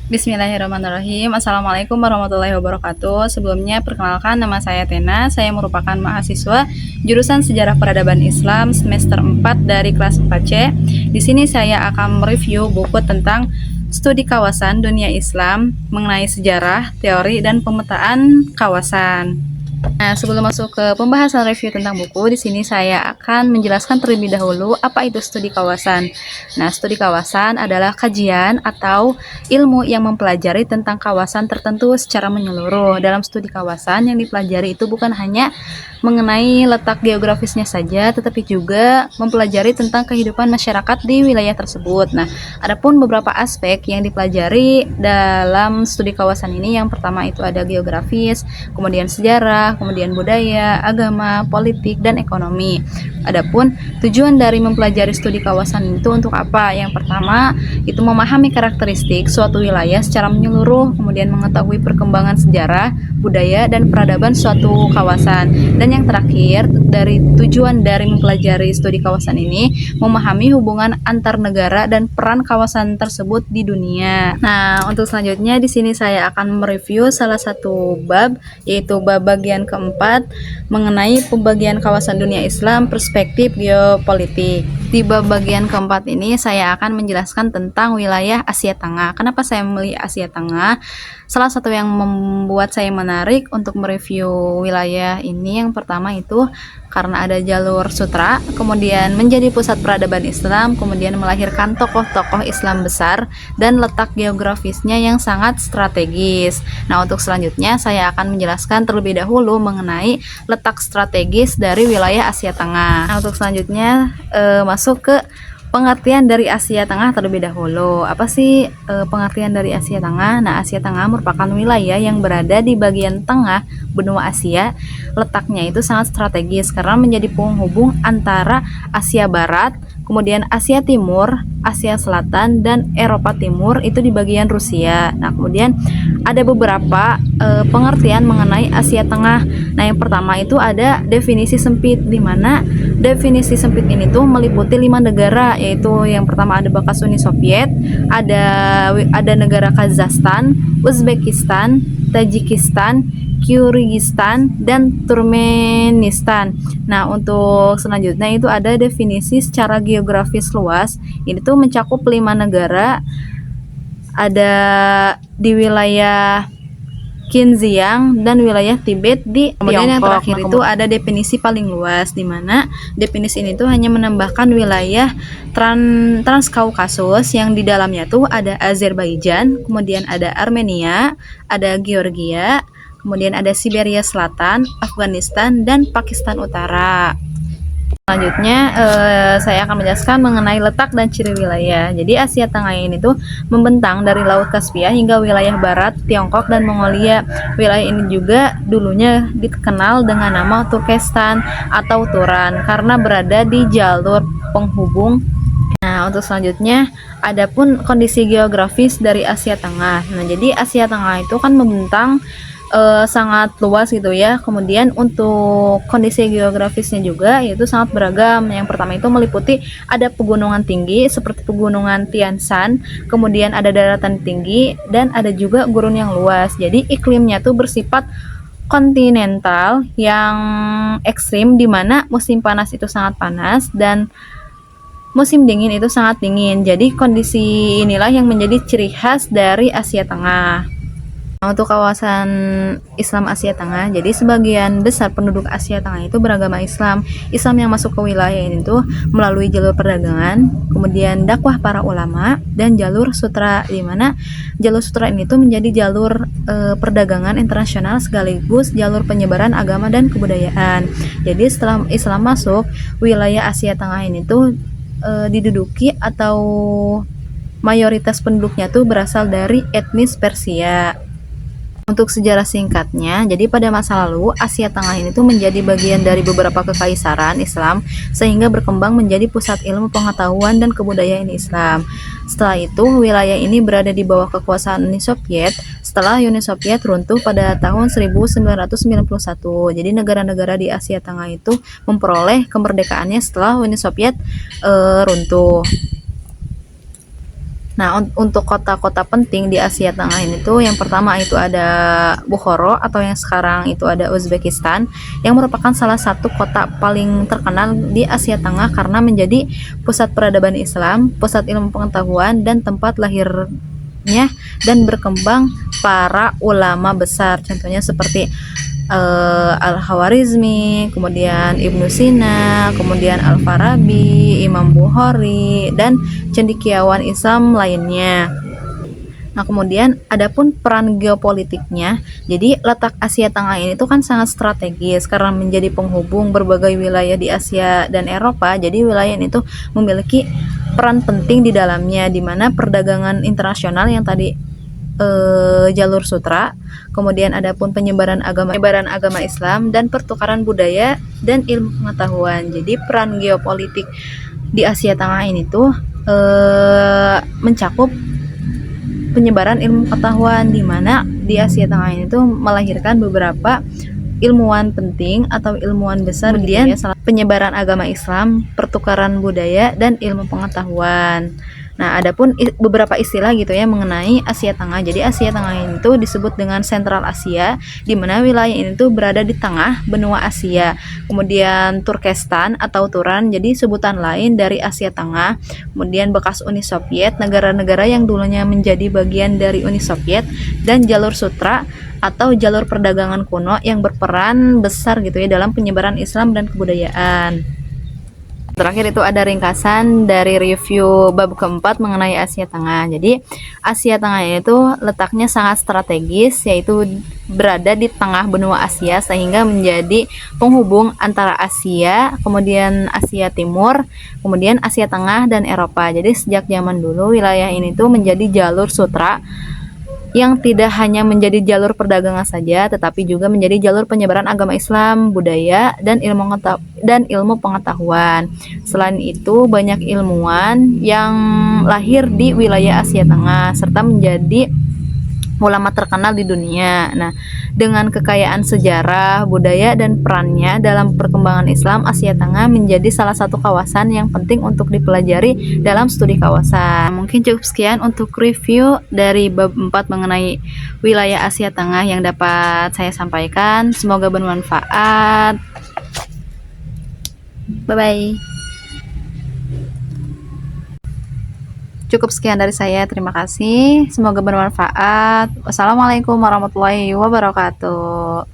Bismillahirrahmanirrahim. Assalamualaikum warahmatullahi wabarakatuh. Sebelumnya perkenalkan, nama saya Tena. Saya merupakan mahasiswa jurusan Sejarah Peradaban Islam semester 4 dari kelas 4C. Di sini saya akan mereview buku tentang studi kawasan dunia Islam mengenai sejarah, teori, dan pemetaan kawasan. Nah, sebelum masuk ke pembahasan review tentang buku, di sini saya akan menjelaskan terlebih dahulu apa itu studi kawasan. Nah, studi kawasan adalah kajian atau ilmu yang mempelajari tentang kawasan tertentu secara menyeluruh. Dalam studi kawasan yang dipelajari itu bukan hanya mengenai letak geografisnya saja, tetapi juga mempelajari tentang kehidupan masyarakat di wilayah tersebut. Nah, adapun beberapa aspek yang dipelajari dalam studi kawasan ini, yang pertama itu ada geografis, kemudian sejarah, kemudian budaya, agama, politik, dan ekonomi. Adapun tujuan dari mempelajari studi kawasan itu untuk apa? Yang pertama itu memahami karakteristik suatu wilayah secara menyeluruh, kemudian mengetahui perkembangan sejarah, budaya, dan peradaban suatu kawasan. Dan yang terakhir, dari tujuan dari mempelajari studi kawasan ini memahami hubungan antar negara dan peran kawasan tersebut di dunia. Nah, untuk selanjutnya di sini saya akan mereview salah satu bab, yaitu bab bagian keempat mengenai pembagian kawasan dunia Islam perspektif geopolitik. Di bab bagian keempat ini saya akan menjelaskan tentang wilayah Asia Tengah. Kenapa saya memilih Asia Tengah? Salah satu yang membuat saya menarik untuk mereview wilayah ini, yang pertama itu karena ada jalur sutra, kemudian menjadi pusat peradaban Islam, kemudian melahirkan tokoh-tokoh Islam besar, dan letak geografisnya yang sangat strategis. Nah, untuk selanjutnya saya akan menjelaskan terlebih dahulu mengenai letak strategis dari wilayah Asia Tengah. Nah, untuk selanjutnya masuk ke pengertian dari Asia Tengah terlebih dahulu. Apa sih pengertian dari Asia Tengah? Nah, Asia Tengah merupakan wilayah yang berada di bagian tengah benua Asia. Letaknya itu sangat strategis karena menjadi penghubung antara Asia Barat, kemudian Asia Timur, Asia Selatan, dan Eropa Timur itu di bagian Rusia. Nah, kemudian ada beberapa pengertian mengenai Asia Tengah. Nah, yang pertama itu ada definisi sempit, di mana definisi sempit ini tuh meliputi 5 negara, yaitu yang pertama ada bekas Uni Soviet, ada negara Kazakhstan, Uzbekistan, Tajikistan, Kyrgyzstan, dan Turkmenistan. Nah, untuk selanjutnya itu ada definisi secara geografis luas. Ini tuh mencakup 5 negara, ada di wilayah Xinjiang dan wilayah Tibet di Tiongkok. Kemudian yang terakhir itu ada definisi paling luas, di mana definisi ini tuh hanya menambahkan wilayah Transkaukasus yang di dalamnya tuh ada Azerbaijan, kemudian ada Armenia, ada Georgia, kemudian ada Siberia Selatan, Afghanistan, dan Pakistan Utara. Selanjutnya saya akan menjelaskan mengenai letak dan ciri wilayah. Jadi Asia Tengah ini tuh membentang dari Laut Kaspia hingga wilayah barat Tiongkok dan Mongolia. Wilayah ini juga dulunya dikenal dengan nama Turkestan atau Turan karena berada di jalur penghubung. Nah, untuk selanjutnya adapun kondisi geografis dari Asia Tengah. Nah, jadi Asia Tengah itu kan membentang sangat luas gitu ya. Kemudian untuk kondisi geografisnya juga yaitu sangat beragam. Yang pertama itu meliputi ada pegunungan tinggi seperti pegunungan Tian Shan, kemudian ada daratan tinggi, dan ada juga gurun yang luas. Jadi iklimnya tuh bersifat kontinental yang ekstrim, di mana musim panas itu sangat panas dan musim dingin itu sangat dingin. Jadi kondisi inilah yang menjadi ciri khas dari Asia Tengah. Nah, untuk kawasan Islam Asia Tengah, jadi sebagian besar penduduk Asia Tengah itu beragama Islam. Islam yang masuk ke wilayah ini tuh melalui jalur perdagangan, kemudian dakwah para ulama, dan jalur sutra, di mana jalur sutra ini tuh menjadi jalur perdagangan internasional sekaligus jalur penyebaran agama dan kebudayaan. Jadi setelah Islam masuk, wilayah Asia Tengah ini tuh diduduki atau mayoritas penduduknya tuh berasal dari etnis Persia. Untuk sejarah singkatnya, jadi pada masa lalu Asia Tengah ini tuh menjadi bagian dari beberapa kekaisaran Islam sehingga berkembang menjadi pusat ilmu pengetahuan dan kebudayaan Islam. Setelah itu wilayah ini berada di bawah kekuasaan Uni Soviet setelah Uni Soviet runtuh pada tahun 1991. Jadi negara-negara di Asia Tengah itu memperoleh kemerdekaannya setelah Uni Soviet runtuh. Nah, untuk kota-kota penting di Asia Tengah ini tuh yang pertama itu ada Bukhara atau yang sekarang itu ada Uzbekistan, yang merupakan salah satu kota paling terkenal di Asia Tengah karena menjadi pusat peradaban Islam, pusat ilmu pengetahuan, dan tempat lahirnya dan berkembang para ulama besar. Contohnya seperti Al-Khawarizmi, kemudian Ibnu Sina, kemudian Al-Farabi, Imam Bukhari, dan cendekiawan Islam lainnya. Nah, kemudian adapun peran geopolitiknya, jadi letak Asia Tengah ini tuh kan sangat strategis karena menjadi penghubung berbagai wilayah di Asia dan Eropa. Jadi wilayah ini tuh memiliki peran penting di dalamnya, di mana perdagangan internasional yang tadi jalur sutra, kemudian adapun penyebaran agama Islam dan pertukaran budaya dan ilmu pengetahuan. Jadi peran geopolitik di Asia Tengah ini tuh mencakup penyebaran ilmu pengetahuan, di mana di Asia Tengah ini tuh melahirkan beberapa ilmuwan penting atau ilmuwan besar, kemudian penyebaran agama Islam, pertukaran budaya, dan ilmu pengetahuan. Nah, adapun beberapa istilah gitu ya mengenai Asia Tengah. Jadi Asia Tengah itu disebut dengan Sentral Asia, di mana wilayah ini tuh berada di tengah benua Asia. Kemudian Turkestan atau Turan, jadi sebutan lain dari Asia Tengah. Kemudian bekas Uni Soviet, negara-negara yang dulunya menjadi bagian dari Uni Soviet, dan jalur sutra atau jalur perdagangan kuno yang berperan besar gitu ya dalam penyebaran Islam dan kebudayaan. Terakhir itu ada ringkasan dari review bab keempat mengenai Asia Tengah. Jadi Asia Tengah itu letaknya sangat strategis, yaitu berada di tengah benua Asia sehingga menjadi penghubung antara Asia, kemudian Asia Timur, kemudian Asia Tengah dan Eropa. Jadi sejak zaman dulu wilayah ini tuh menjadi jalur sutra yang tidak hanya menjadi jalur perdagangan saja, tetapi juga menjadi jalur penyebaran agama Islam, budaya, dan ilmu pengetahuan. Selain itu, banyak ilmuwan yang lahir di wilayah Asia Tengah serta menjadi ulama terkenal di dunia. Nah, dengan kekayaan sejarah, budaya, dan perannya dalam perkembangan Islam, Asia Tengah menjadi salah satu kawasan yang penting untuk dipelajari dalam studi kawasan. Mungkin cukup sekian untuk review dari bab 4 mengenai wilayah Asia Tengah yang dapat saya sampaikan. Semoga bermanfaat. Bye-bye. Cukup sekian dari saya, terima kasih. Semoga bermanfaat. Wassalamualaikum warahmatullahi wabarakatuh.